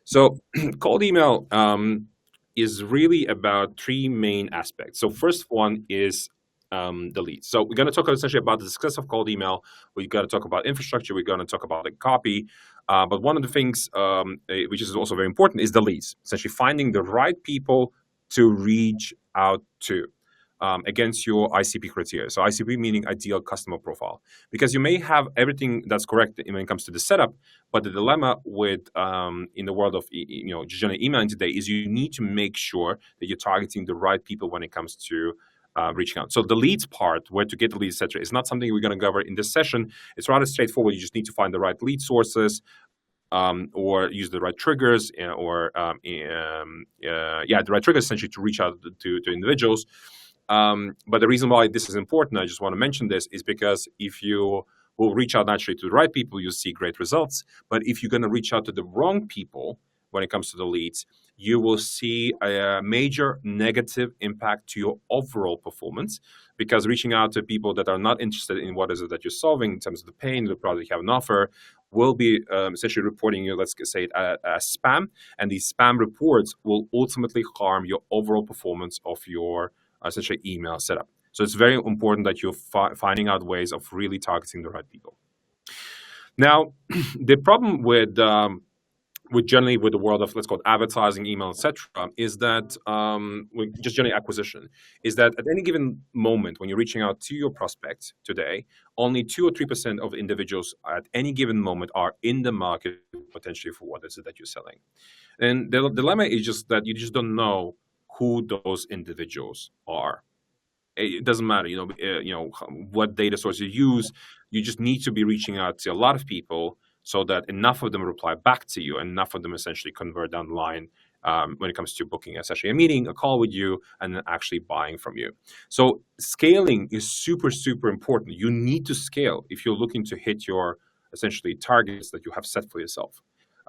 So cold email is really about three main aspects. So first one is the leads. So we're going to talk essentially about the success of cold email. We're going to talk about infrastructure. We're going to talk about the copy. But one of the things which is also very important is the leads. Essentially finding the right people to reach out to against your ICP criteria. So ICP meaning ideal customer profile, because you may have everything that's correct when it comes to the setup, but the dilemma with in the world of general emailing today is you need to make sure that you're targeting the right people when it comes to reaching out. So the leads part, where to get the leads, etc., is not something we're going to cover in this session. It's rather straightforward. You just need to find the right lead sources, or use the right triggers, the right triggers essentially to reach out to individuals. But the reason why this is important, I just want to mention this, is because if you will reach out naturally to the right people, you'll see great results. But if you're going to reach out to the wrong people when it comes to the leads, you will see a major negative impact to your overall performance, because reaching out to people that are not interested in what is it that you're solving in terms of the pain, the product you have an offer, will be essentially reporting you, let's say it, as spam. And these spam reports will ultimately harm your overall performance of your essentially email setup. So it's very important that you're finding out ways of really targeting the right people. Now, the problem with generally with the world of, let's call it, advertising, email, etc., is that just generally acquisition, is that at any given moment when you're reaching out to your prospects today, only 2 or 3% of individuals at any given moment are in the market potentially for what is it that you're selling. And the dilemma is just that you just don't know who those individuals are. It doesn't matter, what data source you use. You just need to be reaching out to a lot of people so that enough of them reply back to you, and enough of them essentially convert down the line when it comes to booking essentially a meeting, a call with you, and then actually buying from you. So scaling is super, super important. You need to scale if you're looking to hit your essentially targets that you have set for yourself.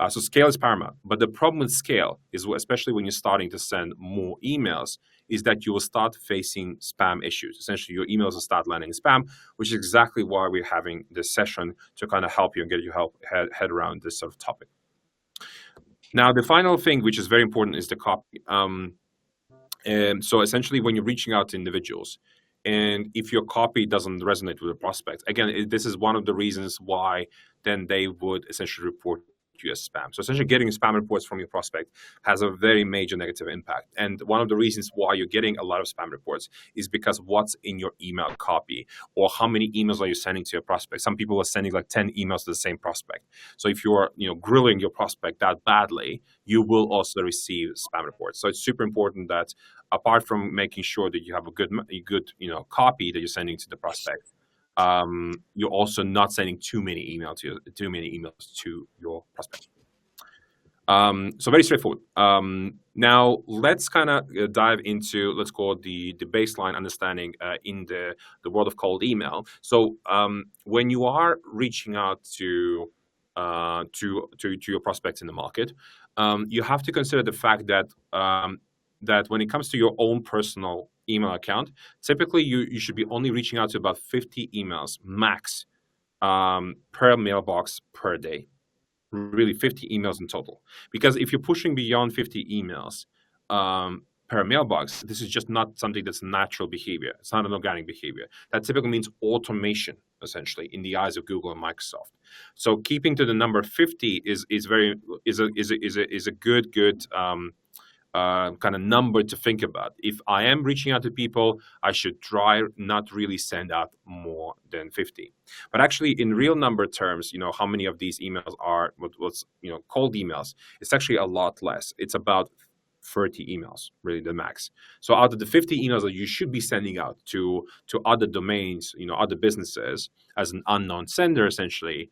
So scale is paramount. But the problem with scale is, especially when you're starting to send more emails, is that you will start facing spam issues. Essentially, your emails will start landing in spam, which is exactly why we're having this session, to kind of help you and get you head around this sort of topic. Now, the final thing, which is very important, is the copy. So essentially, when you're reaching out to individuals, and if your copy doesn't resonate with the prospect, again, this is one of the reasons why then they would essentially report you as spam. So essentially getting spam reports from your prospect has a very major negative impact. And one of the reasons why you're getting a lot of spam reports is because what's in your email copy, or how many emails are you sending to your prospect. Some people are sending like 10 emails to the same prospect. So if you're grilling your prospect that badly, you will also receive spam reports. So it's super important that apart from making sure that you have a good copy that you're sending to the prospect, you're also not sending too many emails to your prospect. So very straightforward. Now let's kind of dive into, let's call it the baseline understanding in the world of cold email. So when you are reaching out to your prospects in the market, you have to consider the fact that that when it comes to your own personal email account, typically you should be only reaching out to about 50 emails max per mailbox per day. Really 50 emails in total. Because if you're pushing beyond 50 emails per mailbox, this is just not something that's natural behavior. It's not an organic behavior. That typically means automation, essentially, in the eyes of Google and Microsoft. So keeping to the number 50 is a good kind of number to think about. If I am reaching out to people, I should try not really send out more than 50. But actually, in real number terms, how many of these emails are what's cold emails? It's actually a lot less. It's about 30 emails, really the max. So out of the 50 emails that you should be sending out to other domains, other businesses as an unknown sender, essentially.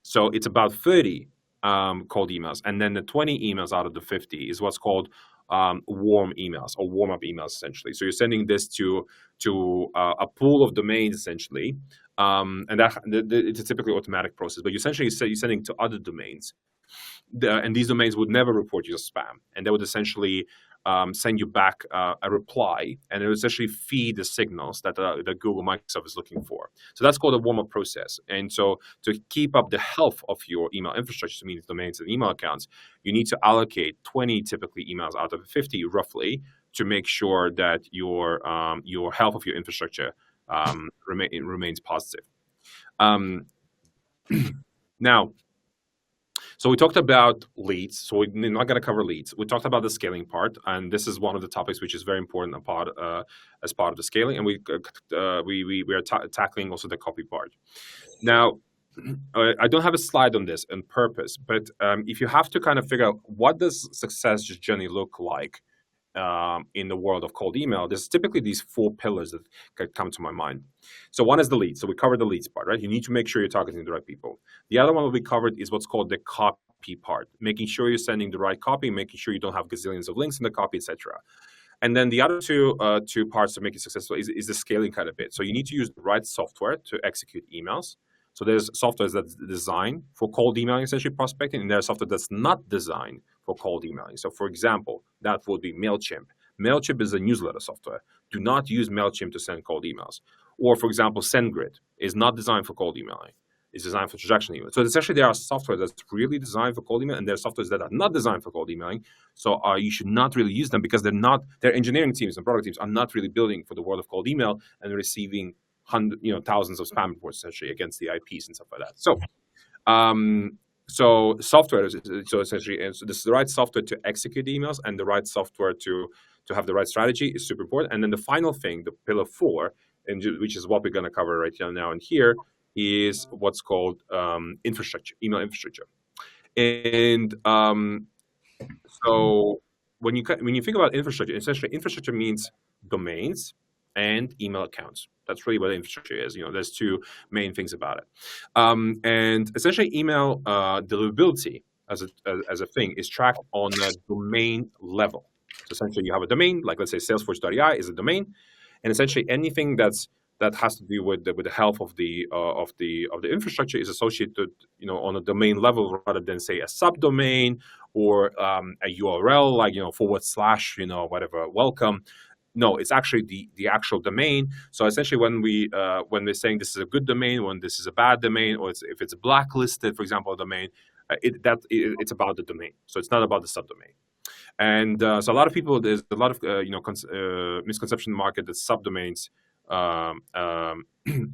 So it's about 30 cold emails, and then the 20 emails out of the 50 is what's called warm emails, or warm-up emails, essentially. So you're sending this to a pool of domains, essentially, and it's a typically automatic process. But you're sending to other domains, and these domains would never report you as spam, and they would essentially send you back a reply, and it will essentially feed the signals that that Google Microsoft is looking for. So that's called a warm-up process. And so to keep up the health of your email infrastructure, so means domains and email accounts, you need to allocate 20 typically emails out of 50 roughly to make sure that your health of your infrastructure remains positive. Now, so we talked about leads. So we're not going to cover leads. We talked about the scaling part, and this is one of the topics which is very important as part of the scaling. And we are tackling also the copy part. Now, I don't have a slide on this on purpose, but if you have to kind of figure out what does success journey look like in the world of cold email, there's typically these 4 pillars that come to my mind. So one is the leads. So we covered the leads part, right? You need to make sure you're targeting the right people. The other one we covered is what's called the copy part, making sure you're sending the right copy, making sure you don't have gazillions of links in the copy, etc. And then the other two parts to make it successful is the scaling kind of bit. So you need to use the right software to execute emails. So there's software that's designed for cold emailing, essentially prospecting, and there's software that's not designed for cold emailing. So for example, that would be MailChimp. MailChimp is a newsletter software. Do not use MailChimp to send cold emails. Or for example, SendGrid is not designed for cold emailing. It's designed for transactional email. So essentially there are software that's really designed for cold email, and there are softwares that are not designed for cold emailing. So you should not really use them because their engineering teams and product teams are not really building for the world of cold email and receiving thousands of spam reports essentially against the IPs and stuff like that. So software is essentially, and so this is the right software to execute emails and the right software to have the right strategy is super important. And then the final thing, the pillar 4, and which is what we're going to cover right now and here, is what's called infrastructure, email infrastructure. And so when you think about infrastructure, essentially infrastructure means domains and email accounts. That's really what infrastructure is. There's 2 main things about it. And essentially email deliverability as a thing is tracked on a domain level. So essentially you have a domain, like let's say salesforce.ai is a domain, and essentially anything that has to do with the health of the infrastructure is associated on a domain level rather than say a subdomain or a URL like / whatever welcome. No, it's actually the actual domain. So essentially, when we're saying this is a good domain, when this is a bad domain, or if it's blacklisted, for example, a domain, it's about the domain. So it's not about the subdomain. And so a lot of people, there's a lot of misconception in the market that subdomains.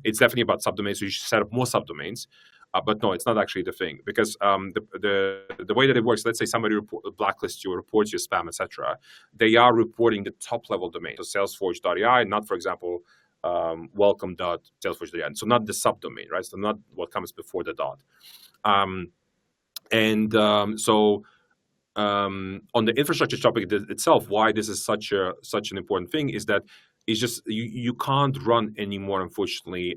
It's definitely about subdomains. So you should set up more subdomains. But no, it's not actually the thing because the way that it works, let's say somebody blacklists you, reports your spam, etc. They are reporting the top level domain, so salesforce.ai, not for example welcome.salesforce.ai. So not the subdomain, right? So not what comes before the dot. On the infrastructure topic itself, why this is such an important thing is that it's just you can't run anymore, unfortunately,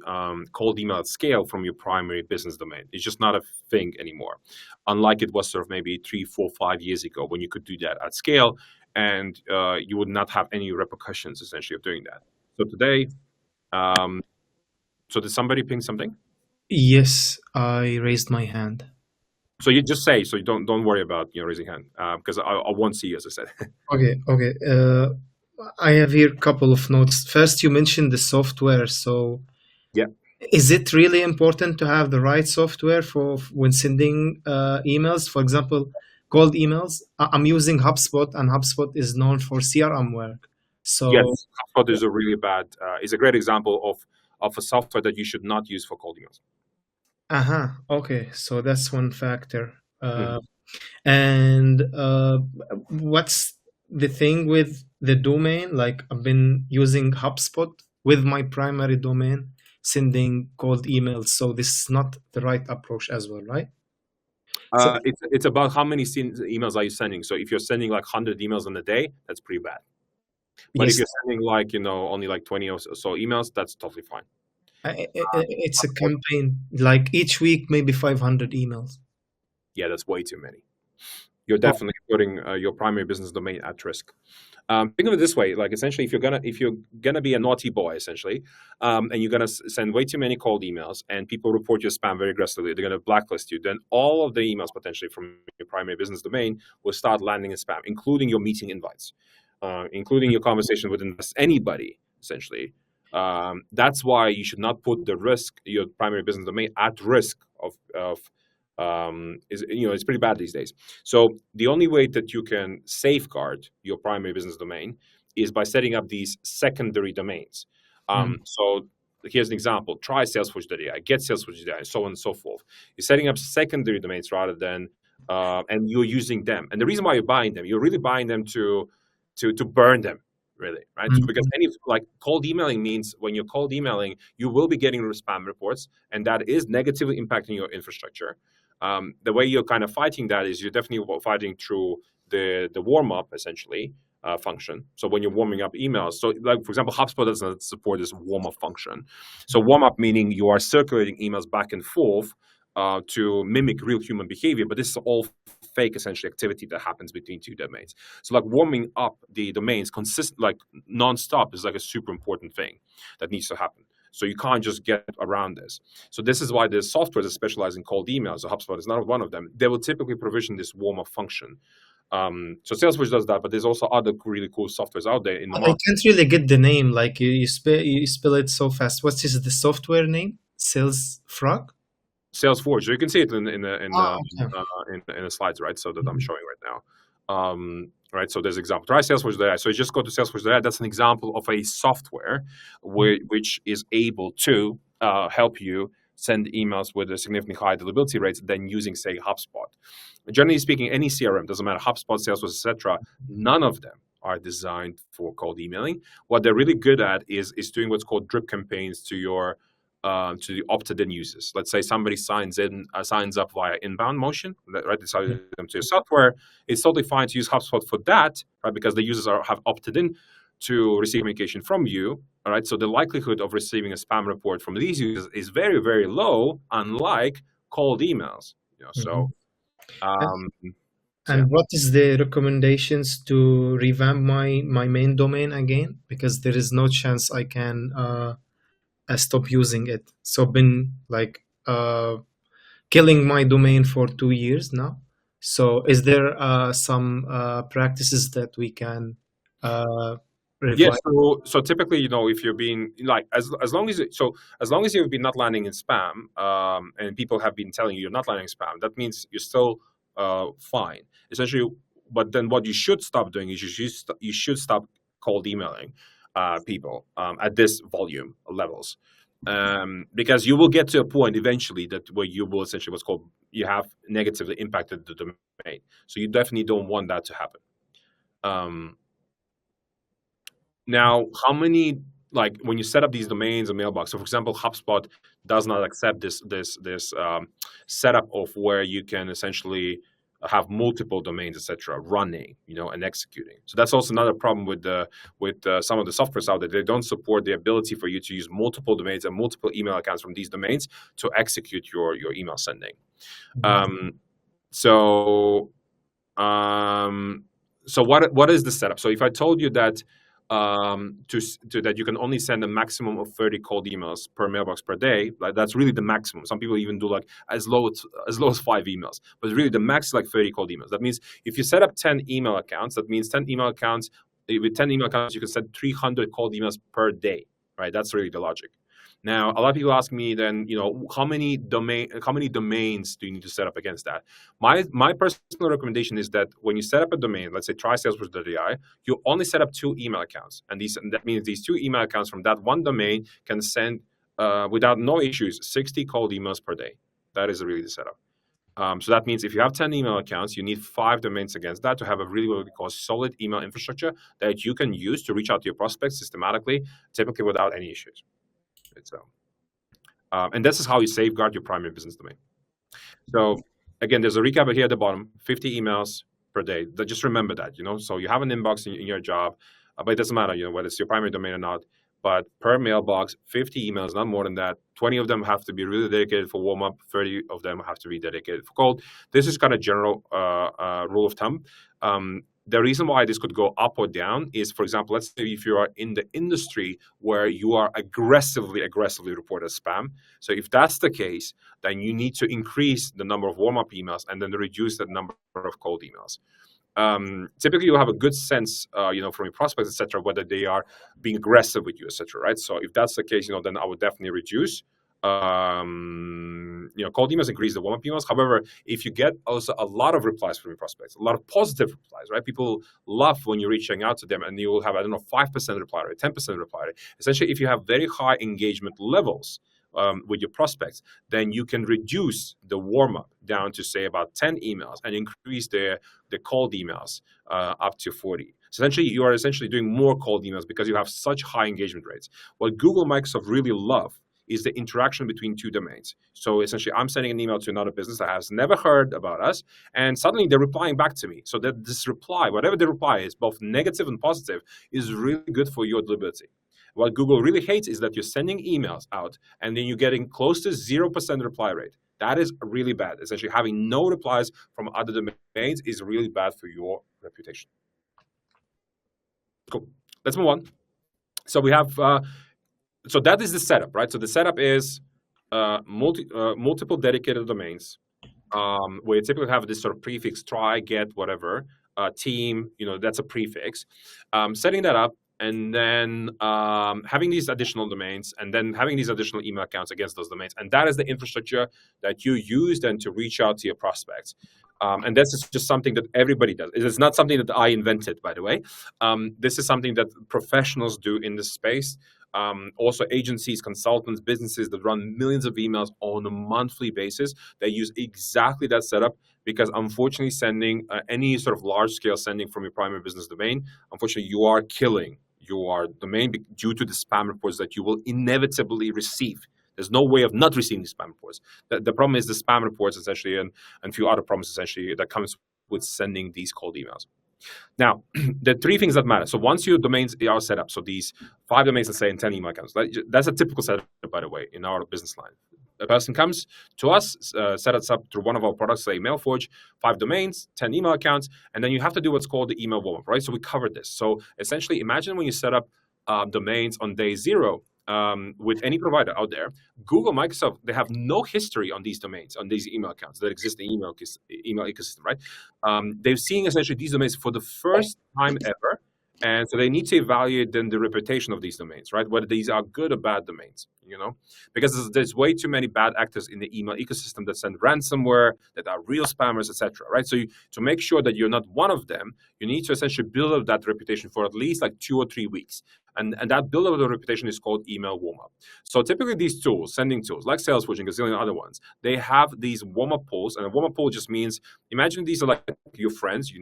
cold email at scale from your primary business domain. It's just not a thing anymore, unlike it was sort of maybe 3, 4, 5 years ago when you could do that at scale and you would not have any repercussions essentially of doing that. So today, so did somebody ping something? Yes, I raised my hand. So you just say, so you don't worry about raising hand because I won't see you, as I said. Okay. I have here a couple of notes. First, you mentioned the software. So, yeah, is it really important to have the right software for when sending emails? For example, cold emails. I'm using HubSpot, and HubSpot is known for CRM work. So yes, HubSpot is a really bad. Is a great example of a software that you should not use for cold emails. Okay, so that's one factor. And what's the thing with the domain? Like I've been using HubSpot with my primary domain, sending cold emails. So this is not the right approach as well, right? It's about how many emails are you sending. So if you're sending like 100 emails in a day, that's pretty bad. But yes. if you're sending like only like 20 or so emails, that's totally fine. It's a campaign, like each week, maybe 500 emails. Yeah, that's way too many. You're definitely putting your primary business domain at risk. Think of it this way: like essentially, if you're gonna be a naughty boy, essentially, and you're gonna send way too many cold emails, and people report your spam very aggressively, they're gonna blacklist you. Then all of the emails potentially from your primary business domain will start landing in spam, including your meeting invites. including your conversation with anybody, essentially, that's why you should not put your primary business domain at risk of it's pretty bad these days. So the only way that you can safeguard your primary business domain is by setting up these secondary domains. So here's an example: try Salesforce.ai, get Salesforce.ai, and so on and so forth. You're setting up secondary domains rather than and you're using them. And the reason why you're buying them, you're really buying them to burn them, really, right? So because cold emailing means when you're cold emailing, you will be getting spam reports, and that is negatively impacting your infrastructure. The way you're kind of fighting that is you're definitely fighting through the warm up, essentially, function. So when you're warming up emails, so like, for example, HubSpot doesn't support this warm up function. So warm up meaning you are circulating emails back and forth to mimic real human behavior, but this is all fake, essentially, activity that happens between two domains. So like warming up the domains non-stop is like a super important thing that needs to happen. So you can't just get around this. So this is why the software that specialize in cold emails, so HubSpot is not one of them. They will typically provision this warm-up function. So Salesforce does that, but there's also other really cool softwares out there in the market. I can't really get the name. Like you spell it so fast. What is the software name? Salesforce. So you can see it in the slides, right? So that I'm showing right now. Right. So there's an example. Try Salesforce.ai. So you just go to Salesforce.ai. That's an example of a software which is able to help you send emails with a significantly higher deliverability rates than using, say, HubSpot. Generally speaking, any CRM, doesn't matter, HubSpot, Salesforce, etc., none of them are designed for cold emailing. What they're really good at is doing what's called drip campaigns to the opted-in users. Let's say somebody signs up via inbound motion, right? They sign them to your software. It's totally fine to use HubSpot for that, right? Because the users have opted in to receive communication from you. All right. So the likelihood of receiving a spam report from these users is very, very low, unlike cold emails. And what is the recommendations to revamp my main domain again? Because there is no chance I can stop using it. So been like killing my domain for 2 years now. So is there some practices that we can Yes. So typically, if you're being like, as long as you've been not landing in spam, and people have been telling you you're not landing in spam, that means you're still fine, essentially. But then what you should stop doing is you should stop cold emailing people at this volume levels, because you will get to a point eventually where you will essentially you have negatively impacted the domain. So you definitely don't want that to happen. Now, how many, like when you set up these domains and mailbox, so for example, HubSpot does not accept this setup of where you can essentially have multiple domains, etc., running, and executing. So that's also another problem with some of the softwares out there. They don't support the ability for you to use multiple domains and multiple email accounts from these domains to execute your email sending. So what is the setup? So if I told you that that you can only send a maximum of 30 cold emails per mailbox per day, like that's really the maximum. Some people even do like as low as 5 emails, but really the max is like 30 cold emails. That means if you set up 10 email accounts, that means 10 email accounts, with 10 email accounts, you can send 300 cold emails per day, right? That's really the logic. Now, a lot of people ask me then, how many domains do you need to set up against that? My personal recommendation is that when you set up a domain, let's say try Salesforce.ai, you only set up 2 email accounts. And that means these 2 email accounts from that one domain can send, without no issues, 60 cold emails per day. That is really the setup. So that means if you have 10 email accounts, you need 5 domains against that to have a really what we call solid email infrastructure that you can use to reach out to your prospects systematically, typically without any issues. And this is how you safeguard your primary business domain. So again, there's a recap here at the bottom: 50 emails per day. Just remember that, So you have an inbox in your job, but it doesn't matter, whether it's your primary domain or not. But per mailbox, 50 emails, not more than that. 20 of them have to be really dedicated for warm up. 30 of them have to be dedicated for cold. This is kind of general rule of thumb. The reason why this could go up or down is, for example, let's say if you are in the industry where you are aggressively reported as spam. So if that's the case, then you need to increase the number of warm-up emails and then reduce the number of cold emails. typically you'll have a good sense, from your prospects, etc., whether they are being aggressive with you, etc. Right? So if that's the case, then I would definitely reduce. Cold emails, increase the warm-up emails. However, if you get also a lot of replies from your prospects, a lot of positive replies, right? People love when you're reaching out to them, and you will have 5% reply rate, 10% reply rate. Essentially, if you have very high engagement levels with your prospects, then you can reduce the warm-up down to say about 10 emails and increase the cold emails up to 40. So essentially, you are doing more cold emails because you have such high engagement rates. What Google, Microsoft really love is the interaction between two domains. So essentially, I'm sending an email to another business that has never heard about us, and suddenly they're replying back to me. So that this reply, whatever the reply is, both negative and positive, is really good for your deliverability. What Google really hates is that you're sending emails out and then you're getting close to 0% reply rate. That is really bad. Essentially, having no replies from other domains is really bad for your reputation. Cool. Let's move on. So we have, so that is the setup, right? So the setup is multiple dedicated domains where you typically have this sort of prefix, try, get, whatever, team, that's a prefix. Setting that up, and then having these additional domains, and then having these additional email accounts against those domains. And that is the infrastructure that you use then to reach out to your prospects. And this is just something that everybody does. It is not something that I invented, by the way. This is something that professionals do in this space. Also agencies, consultants, businesses that run millions of emails on a monthly basis, they use exactly that setup, because unfortunately sending any sort of large scale sending from your primary business domain, unfortunately you are killing your domain due to the spam reports that you will inevitably receive. There's no way of not receiving spam reports. The problem is the spam reports essentially, and a few other problems essentially that comes with sending these cold emails. Now, the three things that matter. So once your domains are set up, so these 5 domains, let's say, and 10 email accounts, that's a typical setup, by the way, in our business line. A person comes to us, set us up through one of our products, say Mailforge, 5 domains, 10 email accounts, and then you have to do what's called the email warm-up, right? So we covered this. So essentially, imagine when you set up domains on day 0, with any provider out there, Google, Microsoft, they have no history on these domains, on these email accounts that exist in the email ecosystem, right? They're seeing essentially these domains for the first time ever. And so they need to evaluate then the reputation of these domains, right? Whether these are good or bad domains, because there's way too many bad actors in the email ecosystem that send ransomware, that are real spammers, etc. Right? So to make sure that you're not one of them, you need to essentially build up that reputation for at least like 2 or 3 weeks. And that build up of the reputation is called email warm-up. So typically these tools, sending tools like Salesforce and gazillion other ones, they have these warm-up polls. And a warm-up poll just means, imagine these are like your friends,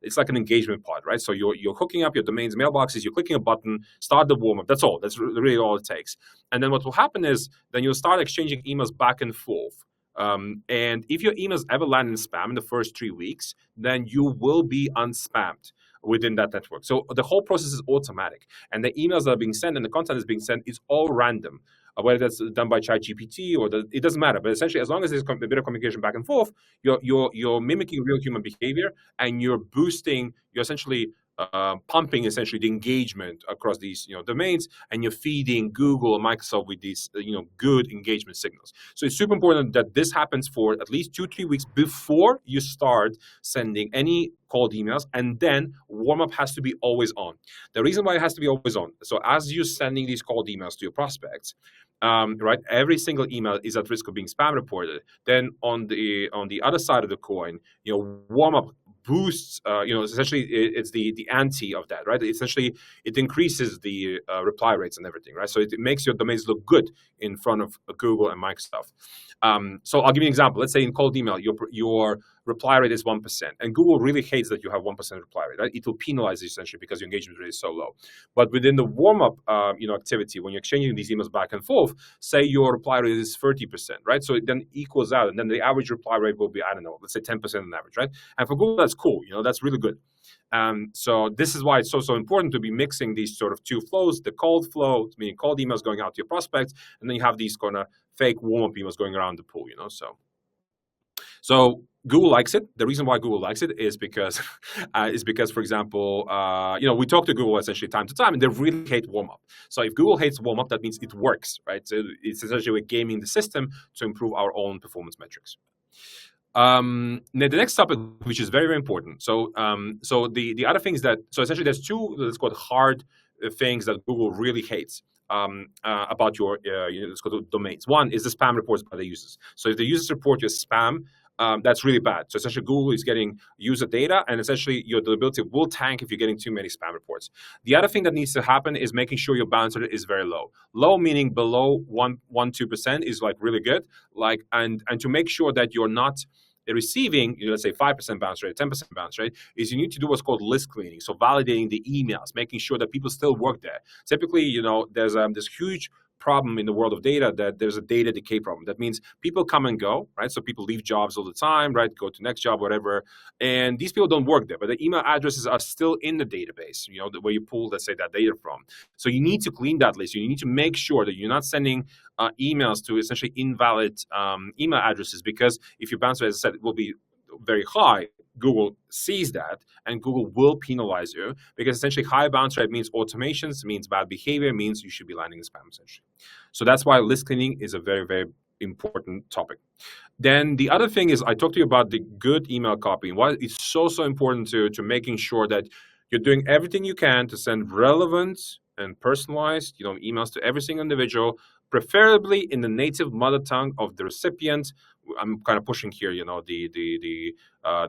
it's like an engagement pod, right? So you're hooking up your domains, mailboxes, you're clicking a button, start the warm-up. That's all. That's really all it takes. And then what will happen is then you'll start exchanging emails back and forth. And if your emails ever land in spam in the first 3 weeks, then you will be unspammed within that network. So the whole process is automatic. And the emails that are being sent and the content is being sent is all random. Whether that's done by ChatGPT or it doesn't matter. But essentially, as long as there's a bit of communication back and forth, you're mimicking real human behavior, and you're essentially pumping essentially the engagement across these domains, and you're feeding Google and Microsoft with these good engagement signals. So it's super important that this happens for at least 2-3 weeks before you start sending any cold emails, and then warm-up has to be always on. The reason why it has to be always on, so as you're sending these cold emails to your prospects, right, every single email is at risk of being spam reported. Then on the other side of the coin, warm-up boosts, essentially it's the ante of that, right? Essentially, it increases the reply rates and everything, right? So it makes your domains look good in front of Google and Microsoft. So I'll give you an example. Let's say in cold email, your reply rate is 1%, and Google really hates that you have 1% reply rate, right? It will penalize you essentially because your engagement rate is so low. But within the warm-up, activity, when you're exchanging these emails back and forth, say your reply rate is 30%, right? So it then equals out, and then the average reply rate will be, let's say 10% on average, right? And for Google, that's cool. That's really good. So this is why it's so important to be mixing these sort of two flows: the cold flow, meaning cold emails going out to your prospects, and then you have these kind of fake warm-up emails going around the pool. So Google likes it. The reason why Google likes it is because, for example, we talk to Google essentially time to time, and they really hate warm-up. So if Google hates warm-up, that means it works, right? So it's essentially we're gaming the system to improve our own performance metrics. Now the next topic, which is very, very important. So, the other things that, so essentially there's two, let's call it hard things that Google really hates about your, let's call it domains. One is the spam reports by the users. So if the users report your spam, that's really bad. So essentially Google is getting user data, and essentially your deliverability will tank if you're getting too many spam reports. The other thing that needs to happen is making sure your bounce rate is very low. Low meaning below 2% is like really good. Like, and to make sure that you're not receiving, let's say 5% bounce rate, 10% bounce rate, is you need to do what's called list cleaning. So validating the emails, making sure that people still work there. Typically, there's this huge problem in the world of data, that there's a data decay problem. That means people come and go, right? So people leave jobs all the time, right? Go to next job, whatever. And these people don't work there, but the email addresses are still in the database, where you pull, let's say, that data from. So you need to clean that list. You need to make sure that you're not sending emails to essentially invalid email addresses, because if your bounce rate, as I said, will be very high, Google sees that and Google will penalize you, because essentially high bounce rate means automations, means bad behavior, means you should be landing in spam essentially. So that's why list cleaning is a very, very important topic. Then the other thing is, I talked to you about the good email copy, and why it's so important to making sure that you're doing everything you can to send relevant and personalized emails to every single individual, preferably in the native mother tongue of the recipient. I'm kind of pushing here, the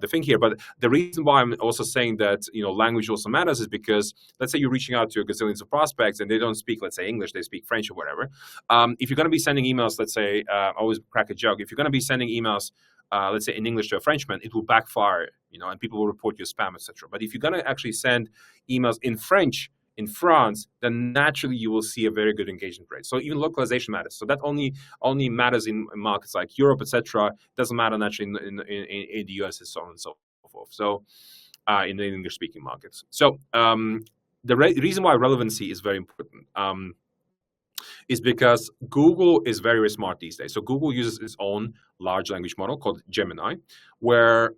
thing here, but the reason why I'm also saying that language also matters is because, let's say you're reaching out to gazillions of prospects and they don't speak, let's say, English, they speak French or whatever. If you're going to be sending emails, let's say, I always crack a joke, if you're going to be sending emails, let's say in English to a Frenchman, it will backfire, and people will report you spam, etc. But if you're going to actually send emails in French in France, then naturally you will see a very good engagement rate. So even localization matters. So that only matters in markets like Europe, etc. Doesn't matter naturally in the US and so on and so forth. So in the English-speaking markets. So the reason why relevancy is very important is because Google is very, very smart these days. So Google uses its own large language model called Gemini, where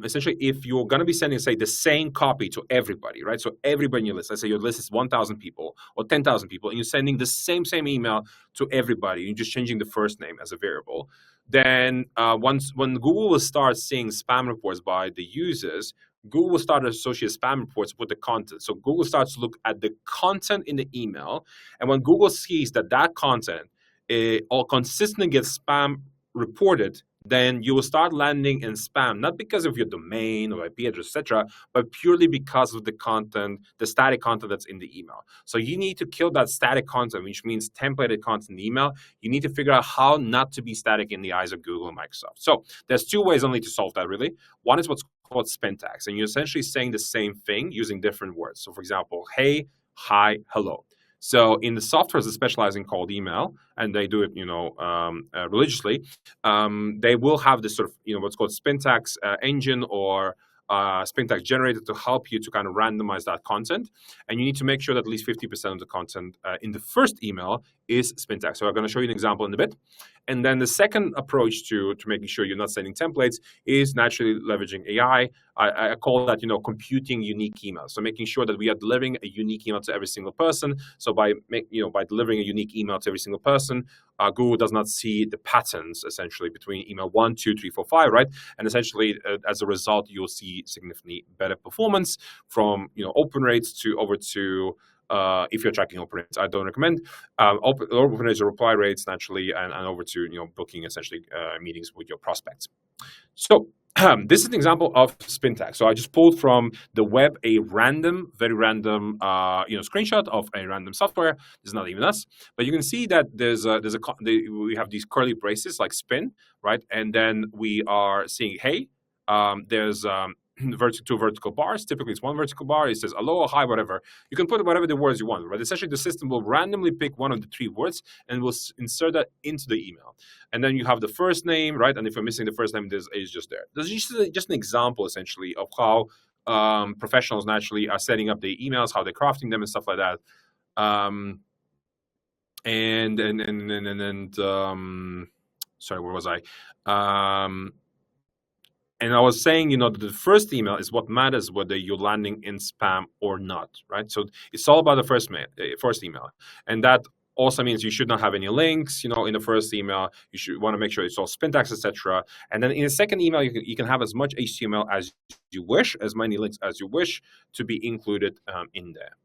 essentially, if you're going to be sending, say, the same copy to everybody, right? So everybody in your list, let's say your list is 1,000 people or 10,000 people, and you're sending the same email to everybody, you're just changing the first name as a variable. Then when Google will start seeing spam reports by the users, Google will start to associate spam reports with the content. So Google starts to look at the content in the email, and when Google sees that content all consistently gets spam reported, then you will start landing in spam, not because of your domain or IP address, etc., but purely because of the content, the static content that's in the email. So you need to kill that static content, which means templated content in the email. You need to figure out how not to be static in the eyes of Google and Microsoft. So there's two ways only to solve that, really. One is what's called spin tags, and you're essentially saying the same thing using different words. So for example, hey, hi, hello. So in the softwares that specialize in cold email, and they do it, religiously, they will have this sort of, what's called spin tags engine or spin tag generator to help you to kind of randomize that content. And you need to make sure that at least 50% of the content in the first email is spin tag. So I'm going to show you an example in a bit. And then the second approach to making sure you're not sending templates is naturally leveraging AI. I call that, computing unique emails. So making sure that we are delivering a unique email to every single person. So by delivering a unique email to every single person, Google does not see the patterns essentially between email 1, 2, 3, 4, 5, right? And essentially, as a result, you'll see significantly better performance from open rates to over to. If you're tracking open rates, I don't recommend open rates or reply rates naturally, and over to booking essentially meetings with your prospects. So this is an example of spin tag. So I just pulled from the web a very random screenshot of a random software. This is not even us, but you can see that we have these curly braces like spin, right? And then we are seeing hey. There's two vertical bars. Typically, it's one vertical bar. It says hello, hi, whatever. You can put whatever the words you want, right? Essentially, the system will randomly pick one of the three words and will insert that into the email. And then you have the first name, right? And if you're missing the first name, this is just there. This is just an example, essentially, of how professionals naturally are setting up the emails, how they're crafting them, and stuff like that. Sorry, where was I? And I was saying, that the first email is what matters whether you're landing in spam or not, right? So it's all about the first email. And that Also means you should not have any links, in the first email. You should want to make sure it's all spin tags, etc. And then in the second email, you can have as much HTML as you wish, as many links as you wish to be included in there.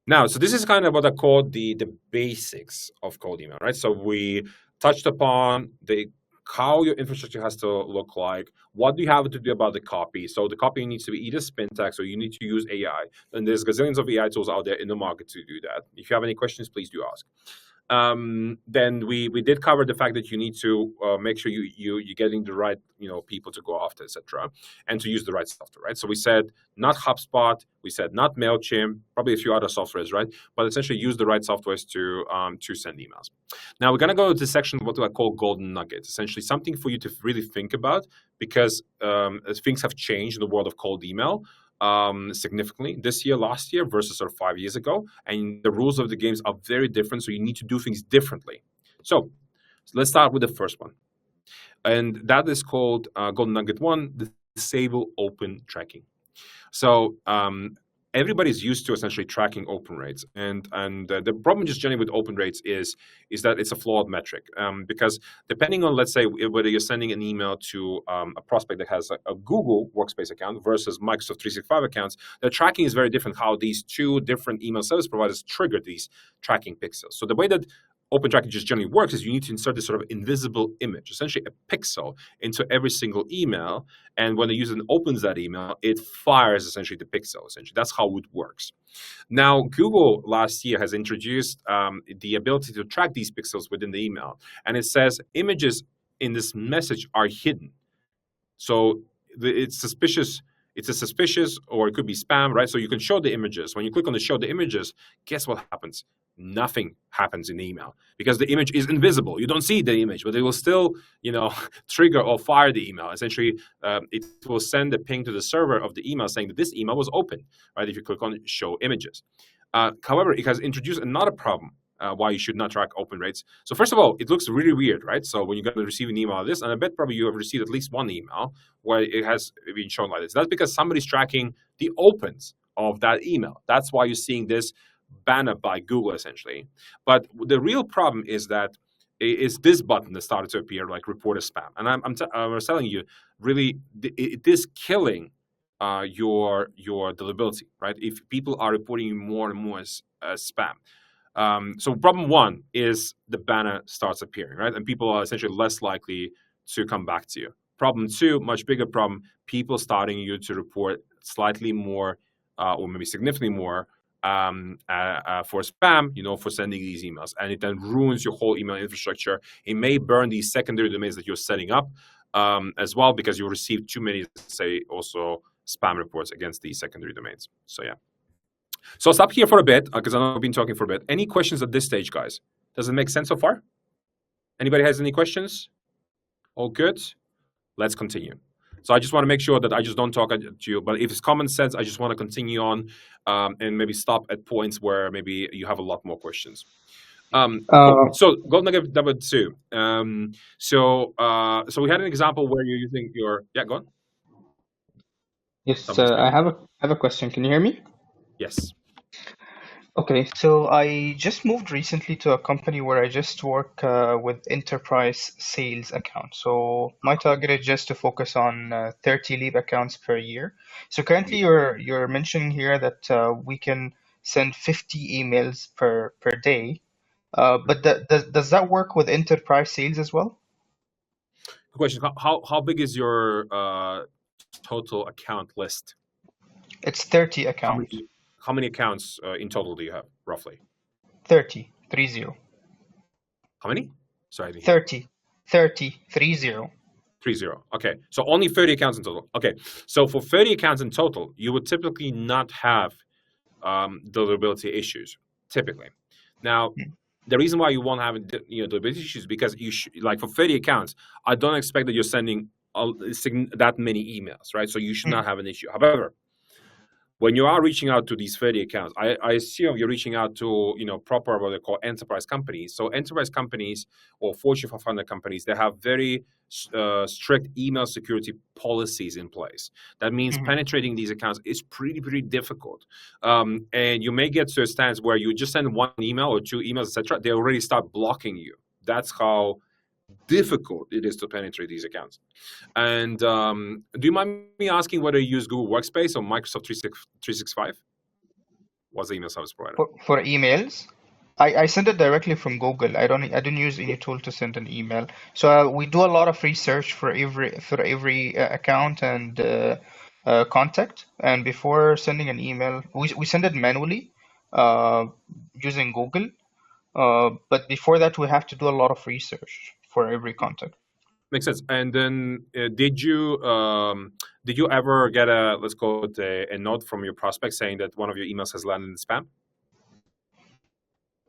Now, so this is kind of what I call the basics of cold email, right? So we touched upon how your infrastructure has to look like. What do you have to do about the copy? So the copy needs to be either spin tags or you need to use AI. And there's gazillions of AI tools out there in the market to do that. If you have any questions, please do ask. Then we did cover the fact that you need to make sure you're getting the right people to go after, etc., and to use the right software, right? So we said not HubSpot, we said not Mailchimp, probably a few other softwares, right? But essentially use the right softwares to send emails. Now we're gonna go to the section what I call golden nuggets, essentially something for you to really think about because things have changed in the world of cold email. Significantly this year, last year versus sort of 5 years ago, and the rules of the games are very different. So you need to do things differently. So let's start with the first one, and that is called Golden Nugget 1: disable open tracking. So everybody's used to essentially tracking open rates, and the problem just generally with open rates is that it's a flawed metric because depending on, let's say, whether you're sending an email to a prospect that has a Google Workspace account versus Microsoft 365 accounts, the tracking is very different. How these two different email service providers trigger these tracking pixels. So the way that open tracking just generally works is you need to insert this sort of invisible image, essentially a pixel, into every single email. And when the user opens that email, it fires essentially the pixel. Essentially, that's how it works. Now, Google last year has introduced the ability to track these pixels within the email, and it says images in this message are hidden. So it's suspicious. It's a suspicious, or it could be spam, right? So you can show the images. When you click on the show the images, guess what happens? Nothing happens in the email because the image is invisible. You don't see the image, but it will still, trigger or fire the email. Essentially, it will send a ping to the server of the email saying that this email was open, right? If you click on show images. However, it has introduced another problem why you should not track open rates. So first of all, it looks really weird, right? So when you're going to receive an email like this, and I bet probably you have received at least one email where it has been shown like this. That's because somebody's tracking the opens of that email. That's why you're seeing this banner by Google, essentially. But the real problem is that is this button that started to appear, like report as spam. And I was telling you, really, it is killing your deliverability, right? If people are reporting more and more as spam. So problem one is the banner starts appearing, right? And people are essentially less likely to come back to you. Problem two, much bigger problem, people starting you to report slightly more or maybe significantly more for spam, for sending these emails. And it then ruins your whole email infrastructure. It may burn these secondary domains that you're setting up as well because you receive too many, say, also spam reports against these secondary domains. So yeah. So I'll stop here for a bit because I know I've been talking for a bit. Any questions at this stage, guys? Does it make sense so far? Anybody has any questions? All good? Let's continue. So I just want to make sure that I just don't talk to you, but if it's common sense, I just want to continue on and maybe stop at points where maybe you have a lot more questions. So golden nugget number two. So we had an example where you're using your, go on. Yes, I have a question. Can you hear me? Yes. Okay, so I just moved recently to a company where I just work with enterprise sales accounts. So my target is just to focus on 30 lead accounts per year. So currently you're mentioning here that we can send 50 emails per day. But does that work with enterprise sales as well? Good question. How big is your total account list? It's 30 accounts. How many accounts in total do you have, roughly? 30. How many? Sorry. 30. 30. 30. Okay. So only 30 accounts in total. Okay. So for 30 accounts in total, you would typically not have deliverability issues, typically. Now, the reason why you won't have deliverability issues is because like for 30 accounts, I don't expect that you're sending that many emails, right? So you should not have an issue. However, when you are reaching out to these 30 accounts, I assume you're reaching out to, proper, what they call enterprise companies. So enterprise companies or Fortune 500 companies, they have very strict email security policies in place. That means penetrating these accounts is pretty difficult. And you may get to a stance where you just send one email or two emails, etc. They already start blocking you. That's how difficult it is to penetrate these accounts. And do you mind me asking whether you use Google Workspace or Microsoft 365? What's the email service provider? For emails, I send it directly from Google. I didn't use any tool to send an email. So we do a lot of research for every account and contact. And before sending an email, we send it manually using Google. But before that, we have to do a lot of research for every contact. Makes sense. And then did you ever get let's call it a note from your prospect saying that one of your emails has landed in spam?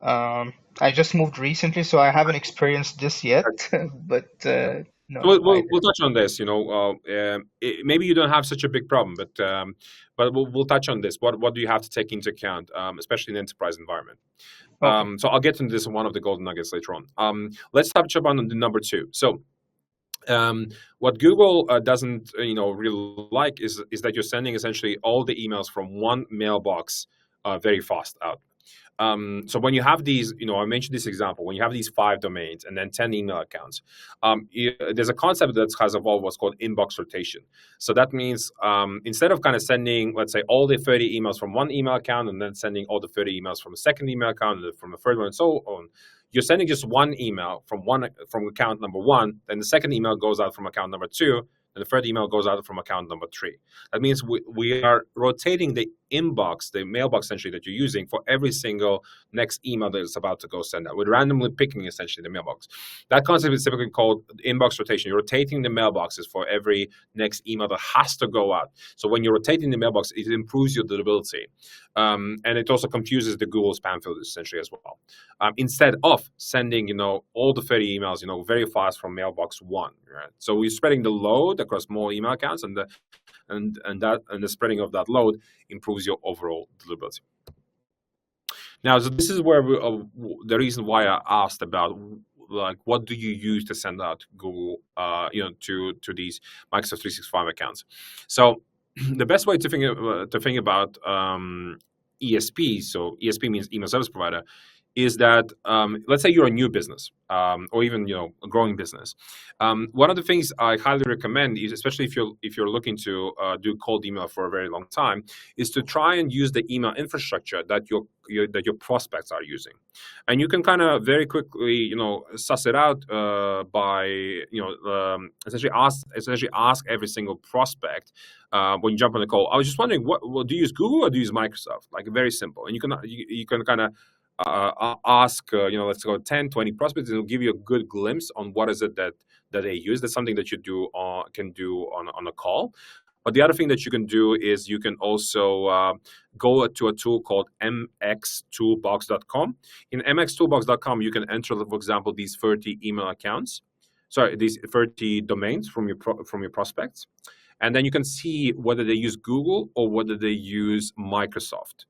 I just moved recently, so I haven't experienced this yet. But no. We'll touch on this. Maybe you don't have such a big problem, but we'll touch on this. What do you have to take into account, especially in an enterprise environment? Okay. So I'll get into this in one of the golden nuggets later on. Let's touch upon the number two. So what Google doesn't really like is that you're sending essentially all the emails from one mailbox very fast out. So when you have these, I mentioned this example, when you have these 5 domains and then 10 email accounts, there's a concept that has evolved what's called inbox rotation. So that means instead of kind of sending, let's say, all the 30 emails from one email account and then sending all the 30 emails from a second email account and from a third one and so on, you're sending just one email from account number 1, then the second email goes out from account number 2, and the third email goes out from account number 3. That means we are rotating the inbox, the mailbox essentially that you're using for every single next email that is about to go send out. We're randomly picking essentially the mailbox. That concept is typically called inbox rotation. You're rotating the mailboxes for every next email that has to go out. So when you're rotating the mailbox, it improves your deliverability. And it also confuses the Google spam filters essentially as well. Instead of sending, all the 30 emails, very fast from mailbox 1, right? So we're spreading the load across more email accounts, and the spreading of that load improves your overall deliverability. Now, so this is where the reason why I asked about what do you use to send out Google, to these Microsoft 365 accounts. So the best way to think about ESP, so ESP means email service provider, is that let's say you're a new business or even a growing business. One of the things I highly recommend is, especially if you're looking to do cold email for a very long time, is to try and use the email infrastructure that your prospects are using, and you can kind of very quickly suss it out by essentially ask every single prospect when you jump on the call. I was just wondering, what do you use, Google or do you use Microsoft? Like, very simple, and you can kind of ask let's go 10, 20 prospects, and it'll give you a good glimpse on what is it that they use. That's something that you can do on a call. But the other thing that you can do is you can also go to a tool called mxtoolbox.com. In mxtoolbox.com, you can enter, for example, these 30 email accounts, these 30 domains from your prospects, and then you can see whether they use Google or whether they use Microsoft.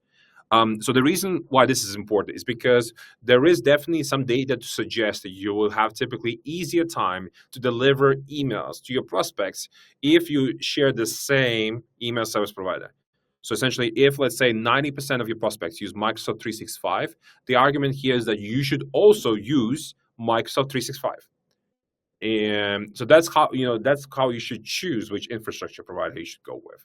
So the reason why this is important is because there is definitely some data to suggest that you will have typically easier time to deliver emails to your prospects if you share the same email service provider. So essentially, if let's say 90% of your prospects use Microsoft 365, the argument here is that you should also use Microsoft 365. And so that's how you should choose which infrastructure provider you should go with.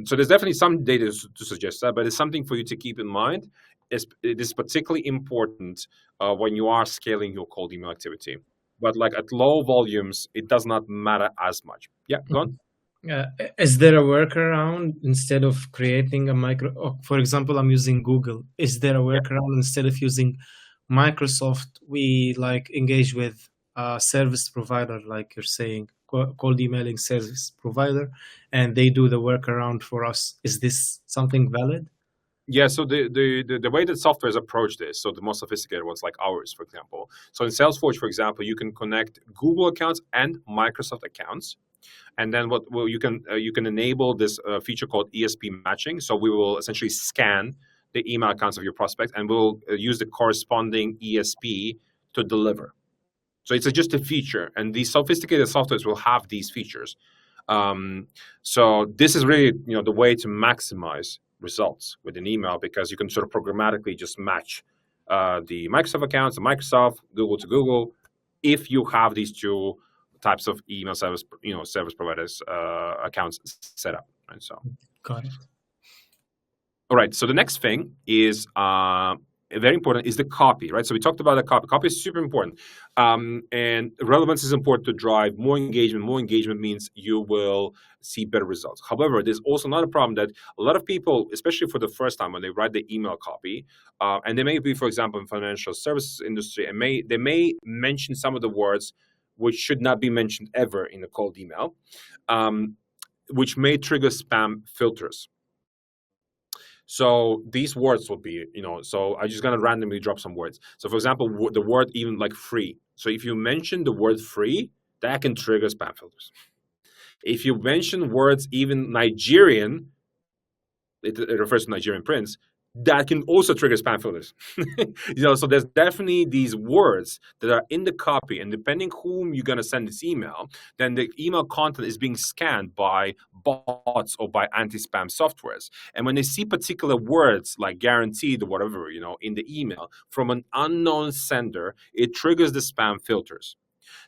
So there's definitely some data to suggest that, but it's something for you to keep in mind. It is particularly important when you are scaling your cold email activity. But like at low volumes, it does not matter as much. Yeah, go on. Is there a workaround instead of creating for example, I'm using Google. Is there a workaround instead of using Microsoft? We engage with service provider, like you're saying, cold emailing service provider, and they do the workaround for us. Is this something valid? Yeah, so the way that software is approached this, so the more sophisticated ones like ours, for example. So in Salesforce, for example, you can connect Google accounts and Microsoft accounts And then you can enable this feature called ESP matching. So we will essentially scan the email accounts of your prospect, and we'll use the corresponding ESP to deliver. So it's just a feature, and these sophisticated softwares will have these features. So this is really the way to maximize results with an email, because you can sort of programmatically just match the Microsoft accounts to Microsoft, Google to Google, if you have these two types of email service providers accounts set up. Right? So got it. All right. So the next thing is very important, is the copy, right? So we talked about the copy. Copy is super important. And relevance is important to drive more engagement. More engagement means you will see better results. However, there's also another problem that a lot of people, especially for the first time when they write the email copy, and they may be, for example, in financial services industry, and they may mention some of the words which should not be mentioned ever in a cold email, which may trigger spam filters. So these words will be, so I'm just going to randomly drop some words. So for example, the word even like free. So if you mention the word free, that can trigger spam filters. If you mention words even Nigerian, it refers to Nigerian prince, that can also trigger spam filters. So there's definitely these words that are in the copy, and depending whom you're going to send this email, then the email content is being scanned by bots or by anti-spam softwares. And when they see particular words like guaranteed or whatever, in the email from an unknown sender, it triggers the spam filters.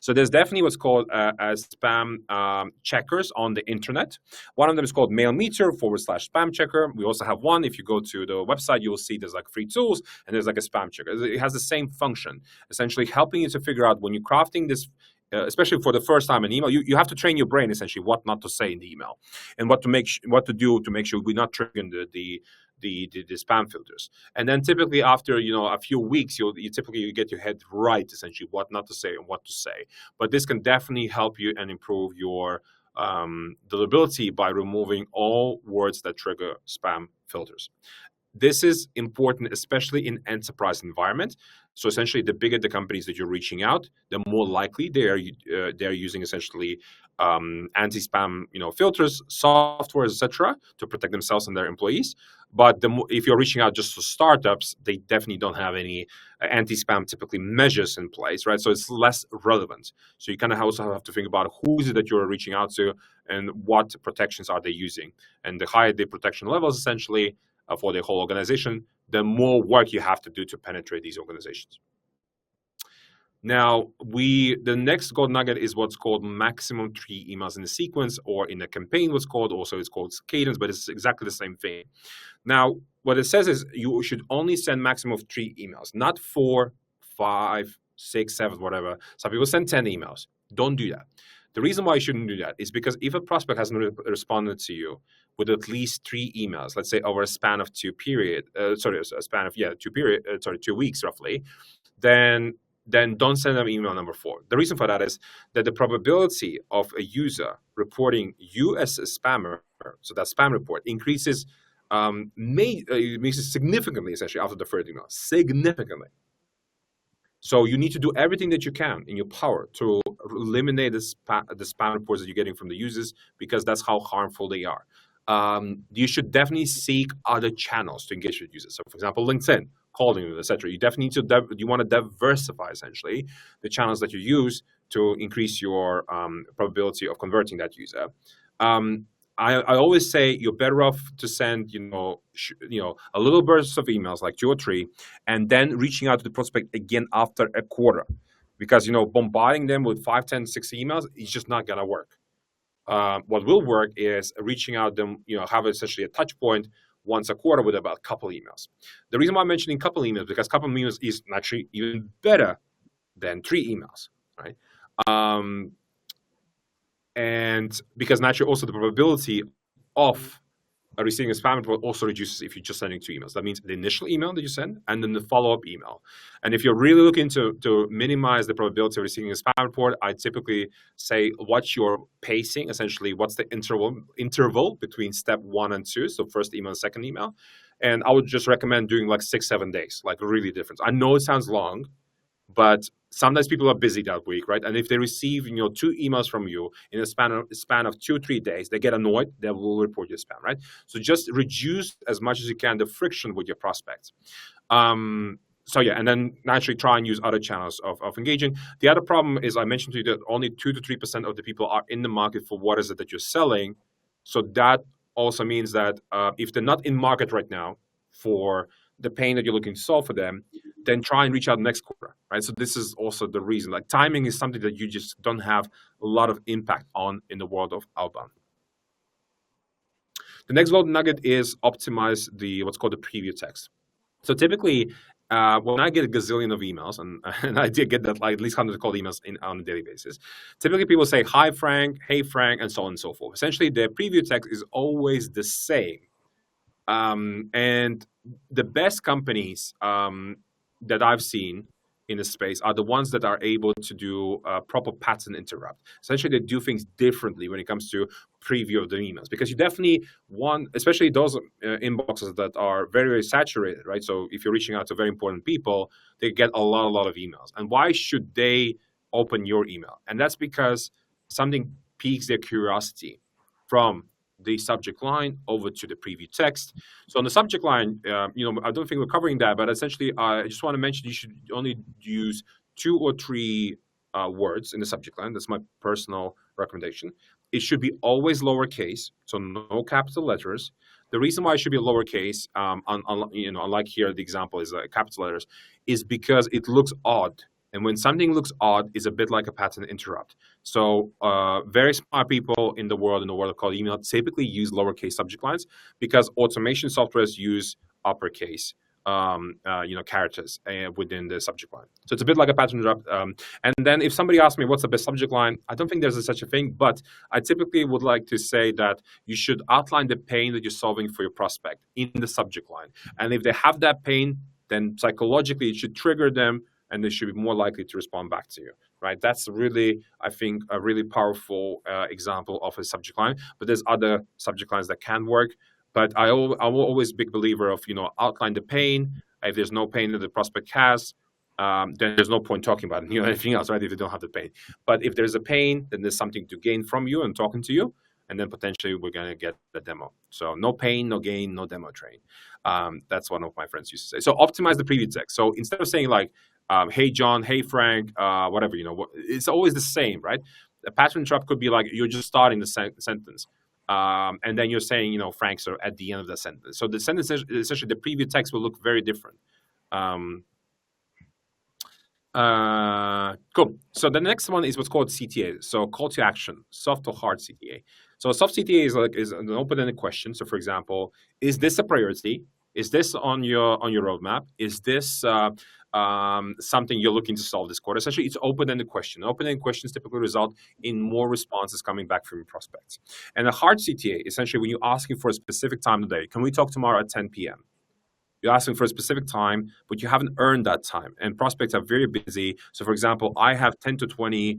So there's definitely what's called spam checkers on the internet. One of them is called Mailmeter/spam checker. We also have one. If you go to the website, you'll see there's like free tools, and there's like a spam checker. It has the same function, essentially helping you to figure out when you're crafting this, especially for the first time an email, you have to train your brain essentially what not to say in the email, and what to do to make sure we're not triggering the spam filters. And then typically after a few weeks, you typically get your head right, essentially what not to say and what to say. But this can definitely help you and improve your deliverability by removing all words that trigger spam filters. This is important, especially in enterprise environment. So essentially, the bigger the companies that you're reaching out, the more likely they're using essentially anti-spam filters, softwares, etc., to protect themselves and their employees. But if you're reaching out just to startups, they definitely don't have any anti-spam typically measures in place, right? So it's less relevant. So you kind of also have to think about who is it that you're reaching out to and what protections are they using. And the higher the protection levels, essentially, for the whole organization, the more work you have to do to penetrate these organizations. Now, the next gold nugget is what's called maximum 3 emails in a sequence, or in a campaign, it's called cadence, but it's exactly the same thing. Now, what it says is you should only send maximum of 3 emails, not 4, 5, 6, 7, whatever. Some people send 10 emails. Don't do that. The reason why you shouldn't do that is because if a prospect hasn't responded to you with at least 3 emails, let's say over a span of 2 weeks roughly, then don't send them email number 4. The reason for that is that the probability of a user reporting you as a spammer, so that spam report, increases significantly, essentially, after the 3rd email, significantly. So you need to do everything that you can in your power to eliminate the spam reports that you're getting from the users, because that's how harmful they are. You should definitely seek other channels to engage with users. So, for example, LinkedIn, calling, etc. You definitely need to you want to diversify essentially the channels that you use to increase your probability of converting that user. I always say you're better off to send a little burst of emails, like 2 or 3, and then reaching out to the prospect again after a quarter, because bombarding them with 5, 10, 6 emails is just not gonna work. What will work is reaching out them, have essentially a touch point once a quarter with about a couple emails. The reason why I'm mentioning couple emails, because couple emails is actually even better than 3 emails, right? And because naturally also the probability of receiving a spam report also reduces if you're just sending 2 emails. That means the initial email that you send and then the follow-up email. And if you're really looking to minimize the probability of receiving a spam report, I typically say what's your pacing, essentially what's the interval between step 1 and 2, so first email, second email. And I would just recommend doing like 6-7 days, like really different. I know it sounds long, but sometimes people are busy that week, right? And if they receive, 2 emails from you in a span of 2-3 days, they get annoyed, they will report your spam, right? So just reduce as much as you can the friction with your prospects. So yeah, and then naturally try and use other channels of engaging. The other problem is, I mentioned to you that only 2 to 3% of the people are in the market for what is it that you're selling. So that also means that if they're not in market right now for the pain that you're looking to solve for them, then try and reach out next quarter, right? So this is also the reason. Like, timing is something that you just don't have a lot of impact on in the world of outbound. The next golden nugget is optimize what's called the preview text. So typically, when I get a gazillion of emails, and I did get that, like, at least 100 cold emails on a daily basis, typically people say, "Hi, Frank," "Hey, Frank," and so on and so forth. Essentially, their preview text is always the same. And the best companies that I've seen in the space are the ones that are able to do a proper pattern interrupt. Essentially, they do things differently when it comes to preview of the emails, because you definitely want, especially those inboxes that are very, very saturated, right? So if you're reaching out to very important people, they get a lot of emails. And why should they open your email? And that's because something piques their curiosity from the subject line over to the preview text. So on the subject line, I don't think we're covering that, but essentially, I just want to mention you should only use 2 or 3 words in the subject line. That's my personal recommendation. It should be always lowercase, so no capital letters. The reason why it should be lowercase, unlike here, the example is capital letters, is because it looks odd. And when something looks odd, it's a bit like a pattern interrupt. So very smart people in the world of cold email typically use lowercase subject lines, because automation softwares use uppercase characters within the subject line. So it's a bit like a pattern interrupt. And then if somebody asks me what's the best subject line, I don't think there's such a thing, but I typically would like to say that you should outline the pain that you're solving for your prospect in the subject line. And if they have that pain, then psychologically it should trigger them, and they should be more likely to respond back to you, right? That's really, I think, a really powerful example of a subject line. But there's other subject lines that can work. But I'm always a big believer of, outline the pain. If there's no pain that the prospect has, then there's no point talking about anything else, right? If they don't have the pain. But if there's a pain, then there's something to gain from you and talking to you. And then potentially we're going to get the demo. So no pain, no gain, no demo train. That's one of my friends used to say. So optimize the preview text. So instead of saying like, "Hey, John," "Hey, Frank," whatever, it's always the same, right? The pattern interrupt could be like you're just starting the sentence. And then you're saying, "Frank," sort of at the end of the sentence. So the sentence, essentially, the preview text will look very different. Cool. So the next one is what's called CTA. So call to action, soft or hard CTA. So a soft CTA is an open-ended question. So for example, is this a priority? Is this on your roadmap? Is this something you're looking to solve this quarter? Essentially, it's open-ended question. Open-ended questions typically result in more responses coming back from your prospects. And a hard CTA, essentially, when you're asking for a specific time of the day, can we talk tomorrow at 10 p.m.? You're asking for a specific time, but you haven't earned that time. And prospects are very busy. So for example, I have 10 to 20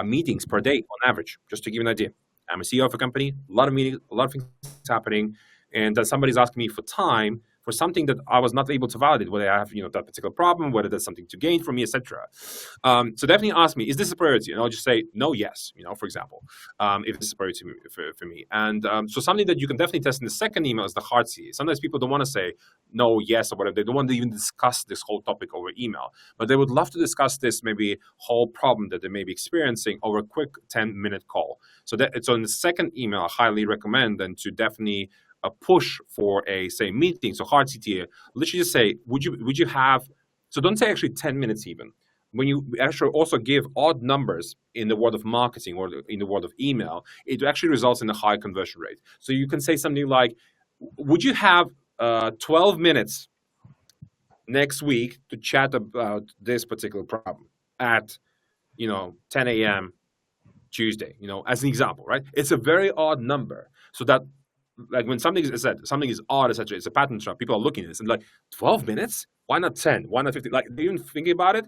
meetings per day on average, just to give you an idea. I'm a CEO of a company, a lot of meetings, a lot of things happening. And then somebody's asking me for time for something that I was not able to validate, whether I have that particular problem, whether there's something to gain from me, etc. So definitely ask me, is this a priority? And I'll just say no, yes. For example, if it's a priority for me. And so something that you can definitely test in the second email is the hard CTA. Sometimes people don't want to say no, yes, or whatever. They don't want to even discuss this whole topic over email, but they would love to discuss this maybe whole problem that they may be experiencing over a quick 10-minute call. So in the second email, I highly recommend then to definitely a push for a, say, meeting. So hard CTA, literally just say, would you have, so don't say actually 10 minutes even. When you actually also give odd numbers in the world of marketing or in the world of email, it actually results in a high conversion rate. So you can say something like, would you have 12 minutes next week to chat about this particular problem at, 10 a.m. Tuesday, as an example, right? It's a very odd number. So that, like, when something is said, something is odd, etc., it's a pattern trap. People are looking at this and like, 12 minutes? Why not 10? Why not 15? Like, they're even thinking about it.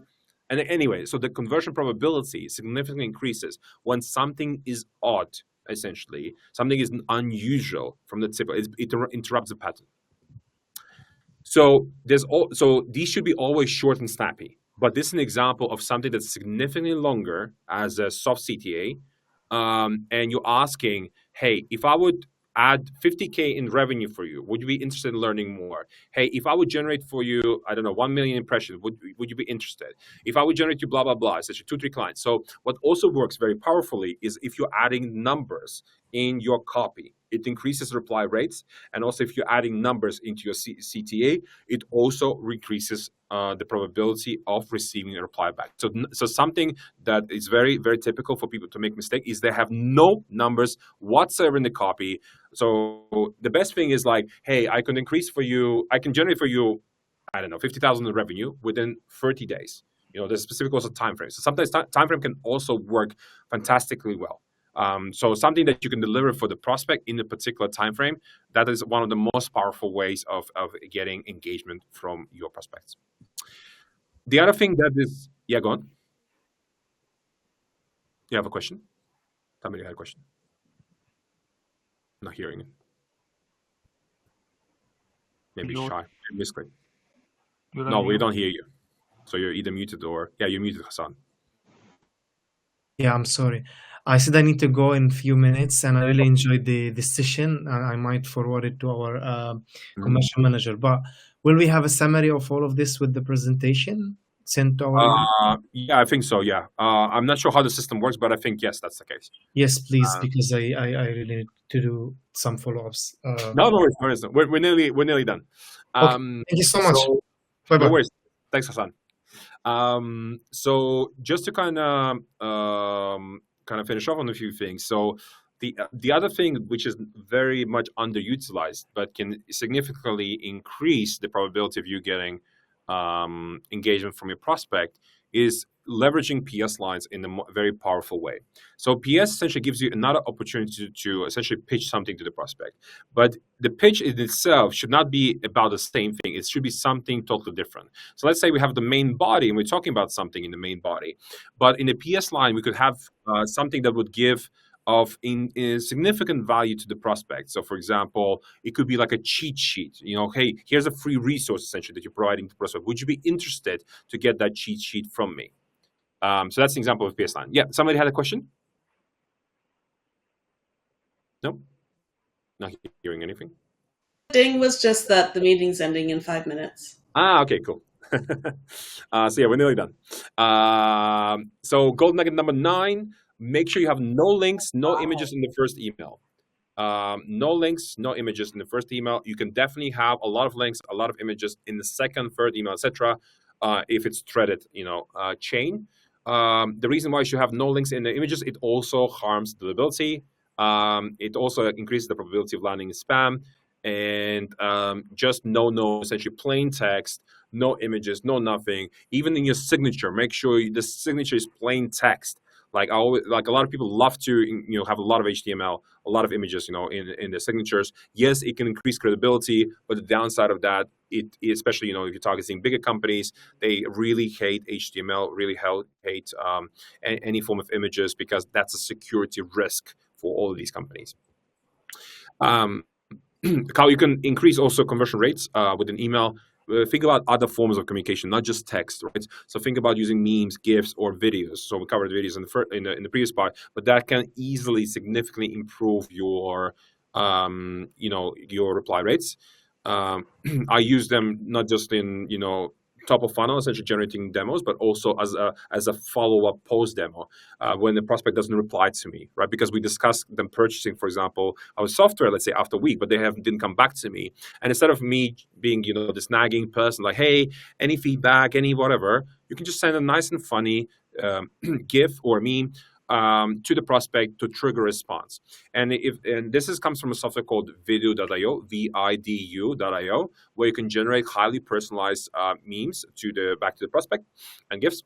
And anyway, so the conversion probability significantly increases when something is odd, essentially. Something is unusual from the tip. It interrupts the pattern. So these should be always short and snappy. but this is an example of something that's significantly longer as a soft CTA. And you're asking, hey, if I would add 50K in revenue for you, would you be interested in learning more? Hey, if I would generate for you, I don't know, 1 million impressions, would you be interested? If I would generate you blah, blah, blah, essentially 2-3 clients. So what also works very powerfully is if you're adding numbers in your copy, it increases reply rates. And also if you're adding numbers into your CTA, it also increases the probability of receiving a reply back. So something that is very, very typical for people to make mistake is they have no numbers whatsoever in the copy. So the best thing is like, hey, I can generate for you, I don't know, 50,000 in revenue within 30 days. There's specific also time frames. So sometimes time frame can also work fantastically well. So something that you can deliver for the prospect in a particular time frame, that is one of the most powerful ways of getting engagement from your prospects. The other thing that is, yeah, go on. You have a question? Somebody had a question. Not hearing it. Maybe shy. Misclick. No, we don't hear you. So you're either muted or, yeah, you're muted, Hassan. Yeah, I'm sorry. I said I need to go in a few minutes, and I really enjoyed the session. I might forward it to our commercial manager. But will we have a summary of all of this with the presentation sent to our yeah, I think so, yeah. I'm not sure how the system works, but I think, yes, that's the case. Yes, please, because I really need to do some follow-ups. No worries. We're nearly done. Okay. Thank you so much. No worries. Thanks, Hassan. So just to kind of finish off on a few things. So the other thing which is very much underutilized but can significantly increase the probability of you getting engagement from your prospect is leveraging PS lines in a very powerful way. So PS essentially gives you another opportunity to essentially pitch something to the prospect. But the pitch in itself should not be about the same thing. It should be something totally different. So let's say we have the main body and we're talking about something in the main body. But in the PS line, we could have something that would give of in significant value to the prospect. So for example, it could be like a cheat sheet. Hey, here's a free resource essentially that you're providing to the prospect. Would you be interested to get that cheat sheet from me? So that's an example of PS line. Yeah, somebody had a question? No? Not hearing anything? Ding was just that the meeting's ending in 5 minutes. Okay, cool. So yeah, we're nearly done. So gold nugget number 9, make sure you have no links, no images in the first email. No links, no images in the first email. You can definitely have a lot of links, a lot of images in the second, third email, etc. If it's threaded, chain. The reason why you should have no links in the images, it also harms deliverability. It also increases the probability of landing in spam. And just no, essentially plain text, no images, no nothing. Even in your signature, make sure the signature is plain text. Like a lot of people love to have a lot of HTML, a lot of images in the signatures. Yes, it can increase credibility, but the downside of that, especially if you're targeting bigger companies, they really hate HTML, really hate any form of images because that's a security risk for all of these companies. How you can increase also conversion rates with an email. Think about other forms of communication, not just text, right? So think about using memes, GIFs, or videos. So we covered videos in the previous part, but that can easily significantly improve your your reply rates. I use them not just in top of funnel, essentially generating demos, but also as a follow-up post demo when the prospect doesn't reply to me, right? Because we discussed them purchasing, for example, our software, let's say after a week, but they didn't come back to me. And instead of me being, this nagging person, like, hey, any feedback, any whatever, you can just send a nice and funny GIF or meme to the prospect to trigger a response. And this comes from a software called Vidu.io, VIDU.io, where you can generate highly personalized memes back to the prospect and GIFs.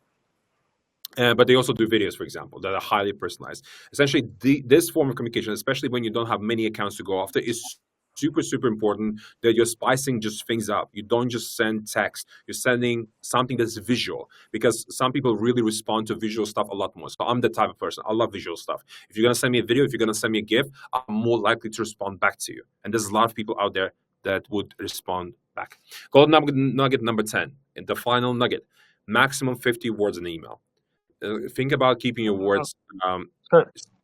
But they also do videos, for example, that are highly personalized. Essentially, this form of communication, especially when you don't have many accounts to go after, is super, super important that you're spicing just things up. You don't just send text. You're sending something that's visual, because some people really respond to visual stuff a lot more. So I'm the type of person, I love visual stuff. If you're going to send me a video, if you're going to send me a GIF, I'm more likely to respond back to you. And there's a lot of people out there that would respond back. Golden nugget number 10, and the final nugget. maximum 50 words in an email. Think about keeping your words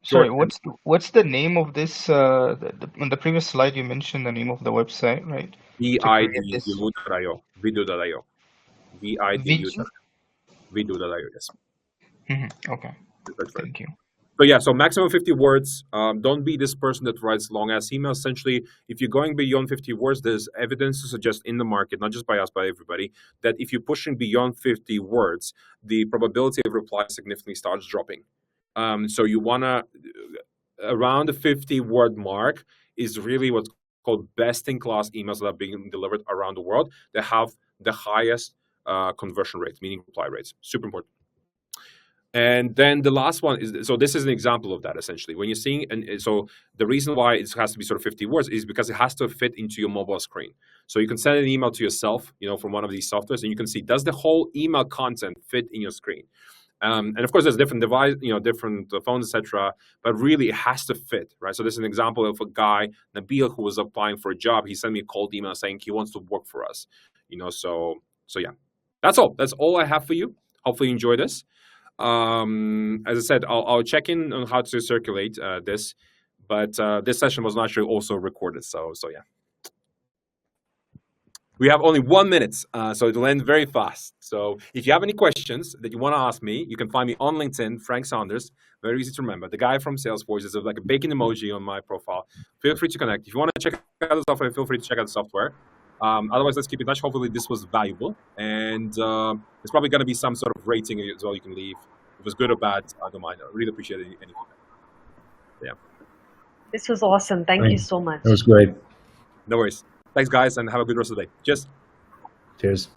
Sorry, short. what's the name of this? On the previous slide, you mentioned the name of the website, right? vidu.io. Vidu.io. Vidu? Vidu.io, yes. Okay, thank you. So yeah, so maximum 50 words. Don't be this person that writes long ass emails. Essentially, if you're going beyond 50 words, there's evidence to suggest in the market, not just by us, by everybody, that if you're pushing beyond 50 words, the probability of reply significantly starts dropping. So you wanna around the 50 word mark is really what's called best in class emails that are being delivered around the world. They have the highest conversion rates, meaning reply rates. Super important. And then the last one is, so this is an example of that essentially. When you're seeing, and so the reason why it has to be sort of 50 words is because it has to fit into your mobile screen. So you can send an email to yourself, from one of these softwares, and you can see, does the whole email content fit in your screen? And of course, there's different device, different phones, etc. But really, it has to fit, right? So this is an example of a guy, Nabil, who was applying for a job. He sent me a cold email saying he wants to work for us. So yeah, that's all. That's all I have for you. Hopefully, you enjoy this. As I said, I'll check in on how to circulate this, but this session was naturally also recorded. So yeah. We have only 1 minute, so it'll end very fast. So if you have any questions that you want to ask me, you can find me on LinkedIn, Frank Saunders. Very easy to remember. The guy from Salesforce is like a bacon emoji on my profile. Feel free to connect. If you want to check out the software, feel free to check out the software. Otherwise, let's keep in touch. Hopefully, this was valuable. And there's probably going to be some sort of rating as well you can leave. If it was good or bad, I don't mind. I really appreciate anything. Yeah. This was awesome. Thank you so much. That was great. No worries. Thanks, guys, and have a good rest of the day. Cheers. Cheers.